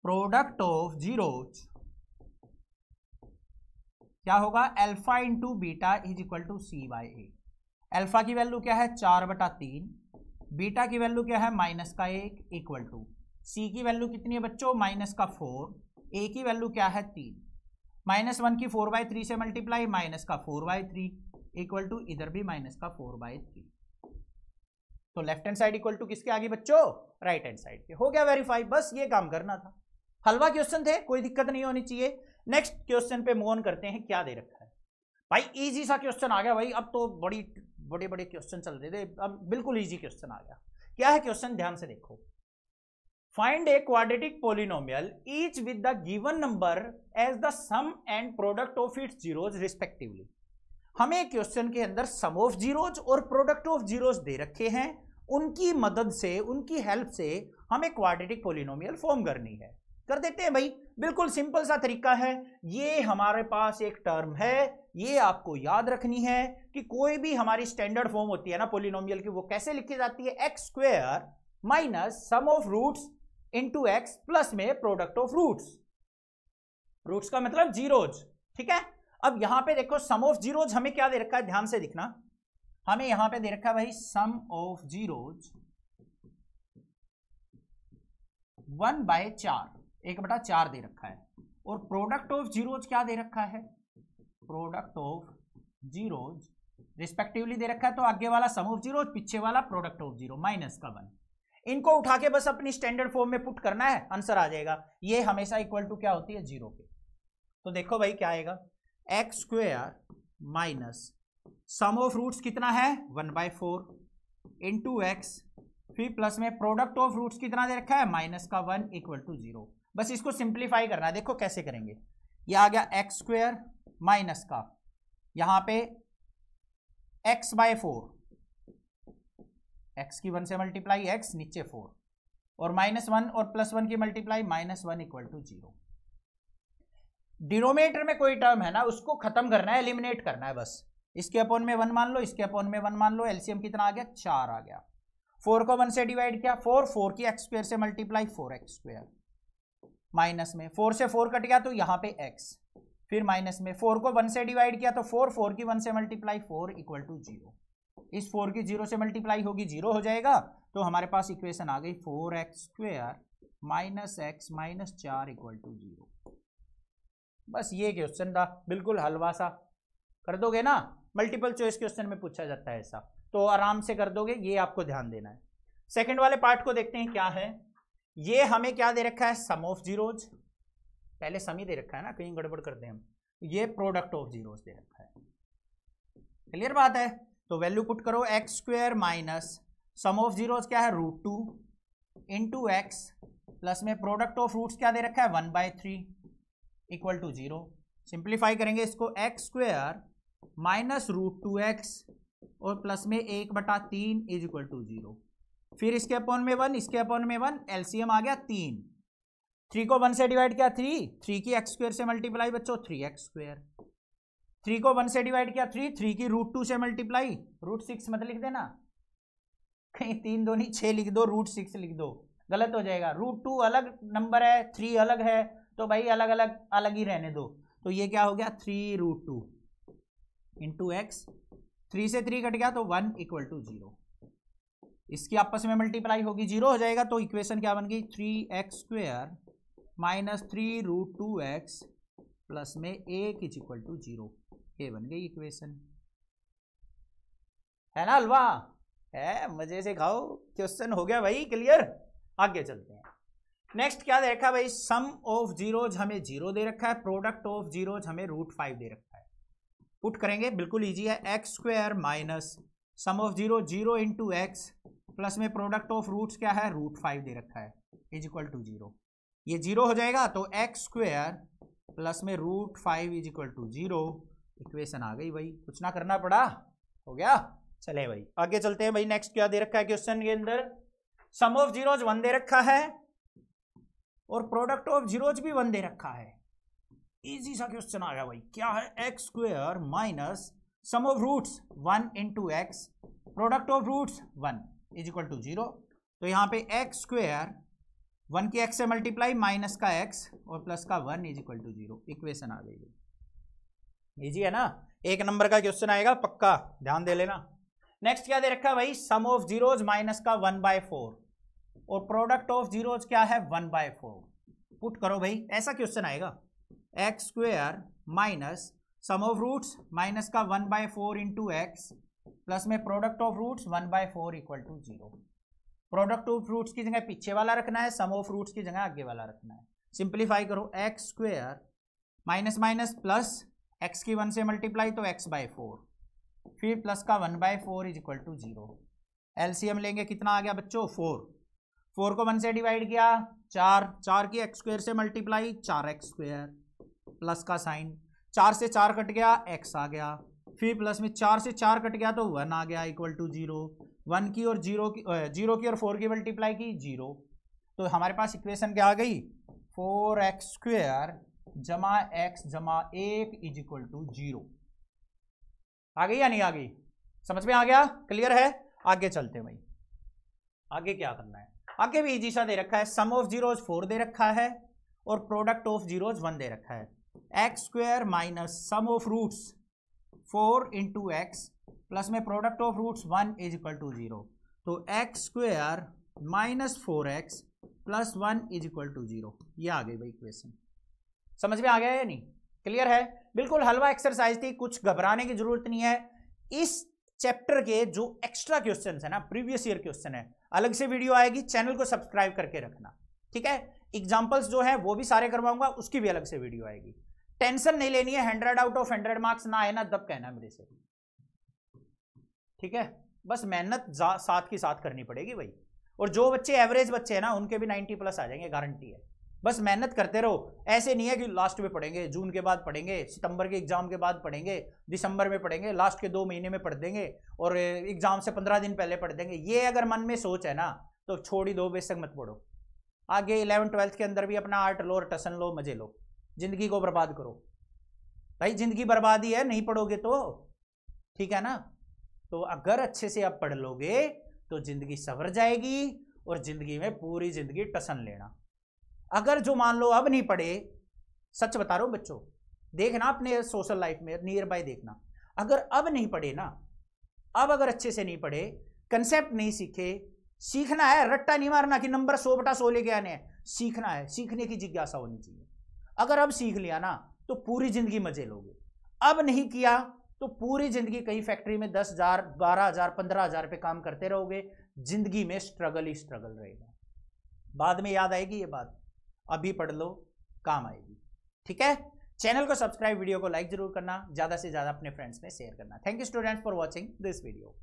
प्रोडक्ट ऑफ जीरोज क्या होगा, alpha into beta is equal to C by A. Alpha की वैल्यू क्या है 4/3, बीटा की वैल्यू क्या है -1 इक्वल टू सी की वैल्यू कितनी है बच्चों -4, ए की वैल्यू क्या है 3, -1 की 4/3 से मल्टीप्लाई -4/3 इक्वल टू इधर भी -4/3। तो left hand side equal to किसके आ गई बच्चों, राइट हैंड साइड के। हो गया वेरीफाई, बस ये काम करना था। हलवा क्वेश्चन थे, कोई दिक्कत नहीं होनी चाहिए। नेक्स्ट क्वेश्चन पे मूव ऑन करते हैं। क्या दे रखा है भाई, इजी सा क्वेश्चन आ गया भाई। अब तो बड़े बड़े क्वेश्चन चल रहे थे, अब बिल्कुल इजी क्वेश्चन आ गया। क्या है क्वेश्चन, ध्यान से देखो। Find a quadratic polynomial each with the given number as the sum and product of its zeros respectively. हमें क्वेश्चन के अंदर सम ऑफ जीरोज और प्रोडक्ट ऑफ जीरोज दे रखे हैं, उनकी मदद से, उनकी हेल्प से हमें क्वाड्रेटिक पोलिनोमियल फॉर्म करनी है। कर देते हैं भाई, बिल्कुल सिंपल सा तरीका है। ये हमारे पास एक टर्म है, ये आपको याद रखनी है कि कोई भी हमारी स्टैंडर्ड फॉर्म होती है ना पोलिनोमियल की, वो कैसे लिखी जाती है, x square minus sum of roots into x plus में प्रोडक्ट ऑफ रूट्स। रूट्स का मतलब जीरोज, ठीक है। अब यहां पे देखो सम ऑफ जीरोज हमें क्या दे रखा है, ध्यान से दिखना। हमें यहां पे दे रखा है भाई सम ऑफ जीरोज 1/4, 1/4 दे रखा है। और प्रोडक्ट ऑफ जीरोज क्या दे रखा है, प्रोडक्ट ऑफ जीरोज रिस्पेक्टिवली दे रखा है। तो आगे वाला सम ऑफ जीरोज, पीछे वाला प्रोडक्ट ऑफ जीरो -1। इनको उठा के बस अपनी स्टैंडर्ड फॉर्म में पुट करना है, आंसर आ जाएगा। ये हमेशा इक्वल टू क्या होती है, 0 के। तो देखो भाई क्या आएगा, x square minus sum of roots कितना है 1/4 इंटू एक्स, फिर प्लस में प्रोडक्ट ऑफ रूट्स कितना दे रखा है -1 इक्वल टू 0। बस इसको सिंप्लीफाई करना है। देखो कैसे करेंगे, ये आ गया एक्स स्क्वायर माइनस का यहां पे x/4, x की 1 से मल्टीप्लाई x नीचे 4 और -1 और +1 की मल्टीप्लाई -1 इक्वल टू 0। डिनोमिनेटर में कोई टर्म है ना, उसको खत्म करना है, एलिमिनेट करना है बस। इसके अपॉन में 1 मान लो, इसके अपॉन में 1 मान लो, एलसीएम कितना आ गया 4 आ गया। 4 को 1 से डिवाइड किया 4 की x स्क्वायर से मल्टीप्लाई 4x स्क्वायर, माइनस में 4 से 4 कट गया तो यहाँ पे x, फिर माइनस में 4 को 1 से डिवाइड किया तो 4 की 1 से मल्टीप्लाई 4 इक्वल टू 0। इस 4 की 0 से मल्टीप्लाई होगी 0 हो जाएगा। तो हमारे पास इक्वेशन आ गई 4x square minus x minus 4 equal to 0। बस ये क्वेश्चन था, बिल्कुल हलवा सा। कर दोगे ना, मल्टीपल चॉइस क्वेश्चन में पूछा जाता है ऐसा, तो आराम से कर दोगे, ये आपको ध्यान देना है। सेकंड वाले पार्ट को देखते हैं क्या है। ये हमें क्या दे रखा है, सम ऑफ जीरोज, पहले सम ही दे रखा है ना, कहीं गड़बड़ करते हैं हम। ये प्रोडक्ट ऑफ जीरोज दे रखा है, क्लियर बात है। तो वैल्यू पुट करो, x square minus sum of zeros क्या है √2 इंटू एक्स प्लस में प्रोडक्ट ऑफ रूट्स क्या दे रखा है 1/3 इक्वल टू 0। सिंप्लीफाई करेंगे इसको, एक्स स्क्वायर माइनस √2x और प्लस में 1/3 इज इक्वल टू 0। फिर इसके अपॉन में 1, इसके अपॉन में 1, एलसीएम आ गया 3। 3 को 1 से डिवाइड किया 3 की x स्क्वायर से मल्टीप्लाई बच्चों 3x स्क्वायर। 3 को 1 से डिवाइड किया 3 की √2 से मल्टीप्लाई √6 मत लिख देना, कहीं 3 2 नहीं 6 लिख दो, √6 लिख दो, गलत हो जाएगा। √2 अलग नंबर है, 3 अलग है, तो भाई अलग अलग अलग ही रहने दो। तो ये क्या हो गया 3√2 इंटू एक्स, 3 से 3 कट गया तो 1 इक्वल टू 0। इसकी आपस में मल्टीप्लाई होगी 0 हो जाएगा। तो इक्वेशन क्या बन गई 3x square minus 3√2x plus में 1 इज इक्वल टू 0। ये बन गई इक्वेशन, है ना हलवा, है, मजे से खाओ। क्वेश्चन हो गया भाई क्लियर। आगे चलते हैं। नेक्स्ट क्या दे रखा है भाई, सम ऑफ जीरोज हमें 0 दे रखा है, प्रोडक्ट ऑफ जीरोज हमें √5 दे रखा है। पुट करेंगे, बिल्कुल इजी है, x square minus sum of 0 into x plus में प्रोडक्ट ऑफ रूट्स क्या है √5 दे रखा है इज इक्वल टू 0। ये 0 हो जाएगा तो एक्स स्क्वायर प्लस में √5 इज इक्वल टू 0। इक्वेशन आ गई भाई, कुछ ना करना पड़ा, हो गया। चले भाई आगे चलते हैं भाई। नेक्स्ट क्या दे रखा है क्वेश्चन के अंदर, सम ऑफ जीरोज 1 दे रखा है और प्रोडक्ट ऑफ जीरोज भी 1 दे रखा है। इजी सा क्वेश्चन आ गया भाई। क्या है, x square minus sum of roots 1 into x product of roots 1 is equal to 0। तो यहाँ पे एक्स स्क्वायर 1 की एक्स से मल्टीप्लाई माइनस का एक्स और प्लस का 1 इज इक्वल टू 0। इक्वेशन आ गई। इजी है ना, एक नंबर का क्वेश्चन आएगा पक्का, ध्यान दे लेना। नेक्स्ट क्या दे रखा है भाई, सम ऑफ जीरोज माइनस का 1/4 और प्रोडक्ट ऑफ जीरोज क्या है 1/4। पुट करो भाई, ऐसा क्वेश्चन आएगा, x square minus sum of roots minus का 1/4 इंटू एक्स प्लस में product of roots 1/4 equal to 0। Product of roots की जगह पीछे वाला रखना है, सम ऑफ रूट्स की जगह आगे वाला रखना है। सिंप्लीफाई करो, x square minus minus plus x की 1 से मल्टीप्लाई तो x/4 फिर प्लस का 1/4 इज इक्वल टू 0। एलसीएम लेंगे, कितना आ गया बच्चों 4 को 1 से डिवाइड किया 4 की एक्स स्क्वेयर से मल्टीप्लाई 4x स्क्वेयर प्लस का साइन 4 से 4 कट गया x आ गया, फिर प्लस में 4 से 4 कट गया तो 1 आ गया इक्वल टू 0। 1 की और 0 की और 4 की मल्टीप्लाई की 0, तो हमारे पास इक्वेशन क्या आ गई 4x स्क्वेयर जमा x जमा 1 इज इक्वल टू 0। आ गई या नहीं आ गई, समझ में आ गया, क्लियर है। आगे चलते भाई, आगे क्या करना है, आगे भी इजी सा दे रखा है, सम ऑफ जीरोज 4 दे रखा है और प्रोडक्ट ऑफ जीरोज 1 दे रखा है। X square minus sum of roots 4 into x plus में product of roots 1 is equal to 0, तो x square minus 4x plus 1 is equal to 0। ये आ गई भाई इक्वेशन, समझ में आ गया या नहीं, क्लियर है। बिल्कुल हलवा एक्सरसाइज थी, कुछ घबराने की जरूरत नहीं है। इस चैप्टर के जो एक्स्ट्रा क्वेश्चंस है ना, प्रीवियस ईयर क्वेश्चन है, अलग से वीडियो आएगी, चैनल को सब्सक्राइब करके रखना, ठीक है। एग्जांपल्स जो है वो भी सारे करवाऊंगा, उसकी भी अलग से वीडियो आएगी। टेंशन नहीं लेनी है, 100 आउट ऑफ 100 मार्क्स ना आए ना तब कहना मेरे से, ठीक है। बस मेहनत साथ की साथ करनी पड़ेगी भाई, और जो बच्चे एवरेज बच्चे हैं ना उनके भी 90+ आ जाएंगे, गारंटी है। बस मेहनत करते रहो, ऐसे नहीं है कि लास्ट में पढ़ेंगे, जून के बाद पढ़ेंगे, सितंबर के एग्जाम के बाद पढ़ेंगे, दिसंबर में पढ़ेंगे, लास्ट के 2 महीने में पढ़ देंगे और एग्जाम से 15 दिन पहले पढ़ देंगे। ये अगर मन में सोच है ना तो छोड़ ही दो, बेशक मत पढ़ो। आगे 11th 12th के अंदर भी अपना आर्ट लो, टसन लो, मजे लो, जिंदगी को बर्बाद करो भाई, जिंदगी बर्बाद ही है नहीं पढ़ोगे तो, ठीक है ना। तो अगर अच्छे से आप पढ़ लोगे तो जिंदगी संवर जाएगी और जिंदगी में पूरी जिंदगी टसन लेना। अगर जो मान लो अब नहीं पढ़े, सच बता रहा हूं बच्चों, देखना अपने सोशल लाइफ में नियर बाय देखना, अगर अब नहीं पढ़े ना, अब अगर अच्छे से नहीं पढ़े, कंसेप्ट नहीं सीखे, सीखना है, रट्टा नहीं मारना कि नंबर 100/100 लेके आने हैं, सीखना है, सीखने की जिज्ञासा होनी चाहिए। अगर अब सीख लिया ना तो पूरी जिंदगी मजे लोगे, अब नहीं किया तो पूरी जिंदगी कहीं फैक्ट्री में 10,000 12,000 15,000 पे काम करते रहोगे, जिंदगी में स्ट्रगल ही स्ट्रगल रहेगा। बाद में याद आएगी ये बात, अभी पढ़ लो, काम आएगी, ठीक है। चैनल को सब्सक्राइब, वीडियो को लाइक जरूर करना, ज्यादा से ज्यादा अपने फ्रेंड्स में शेयर करना। Thank you students for watching this video.